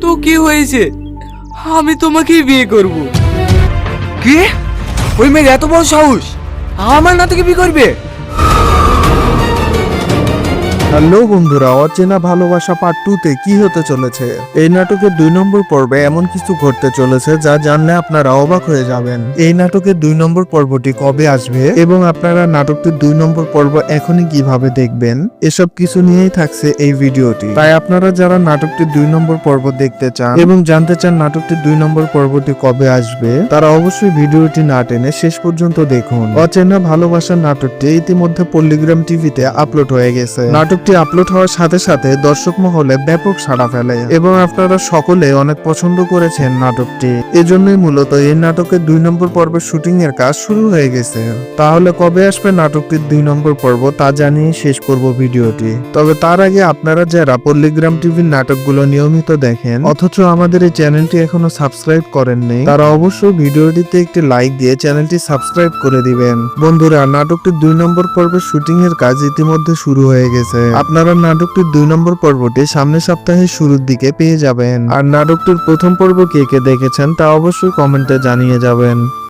তো কি হয়েছে, আমি তোমাকেই বিয়ে করব। কি? ওই মেয়ের এত বড় সাহস আমার নাতিকে বিয়ে করবে? হ্যালো বন্ধুরা, অচেনা ভালোবাসা পার্ট 2 তে কি হতে চলেছে? এই নাটকের 2 নম্বর পর্বে এমন কিছু ঘটতে চলেছে যা জানলে আপনারা অবাক হয়ে যাবেন। এই নাটকের 2 নম্বর পর্বটি কবে আসবে এবং আপনারা নাটকটির 2 নম্বর পর্ব এখনই কিভাবে দেখবেন, এসব কিছু নিয়েই থাকছে এই ভিডিওটি। তাই আপনারা যারা নাটকটির 2 নম্বর পর্ব দেখতে চান এবং জানতে চান নাটকটির 2 নম্বর পর্বটি কবে আসবে, তারা অবশ্যই ভিডিওটি না টেনে শেষ পর্যন্ত দেখুন। অচেনা ভালোবাসার নাটকটি ইতিমধ্যে পল্লিগ্রাম টিভিতে আপলোড হয়ে গেছে। নাটকটি আপলোড হওয়ার সাথে সাথে দর্শক মহলে ব্যাপক সাড়া ফেলে এবং আপনারা সকলে অনেক পছন্দ করেছেন নাটকটি। এজন্যই মূলত এই নাটকের 2 নম্বর পর্বের শুটিং এর কাজ শুরু হয়ে গেছে। তাহলে কবে আসবে নাটকটির 2 নম্বর পর্ব তা জানিয়ে শেষ করব ভিডিওটি। তবে তার আগে আপনারা যারা পল্লিগ্রাম টিভির নাটকগুলো নিয়মিত দেখেন অথচ আমাদের এই চ্যানেলটি এখনো সাবস্ক্রাইব করেননি, তারা অবশ্যই ভিডিওটিতে একটি লাইক দিয়ে চ্যানেলটি সাবস্ক্রাইব করে দিবেন। বন্ধুরা, নাটকটির 2 নম্বর পর্বের শুটিং এর কাজ ইতিমধ্যে শুরু হয়ে গেছে। আপনারা নাটকটির 2 নম্বর পর্বটি সামনের সপ্তাহের শুরুর দিকে পেয়ে যাবেন। আর নাটকটির প্রথম পর্ব কে কে দেখেছেন তা অবশ্যই কমেন্টে জানিয়ে যাবেন।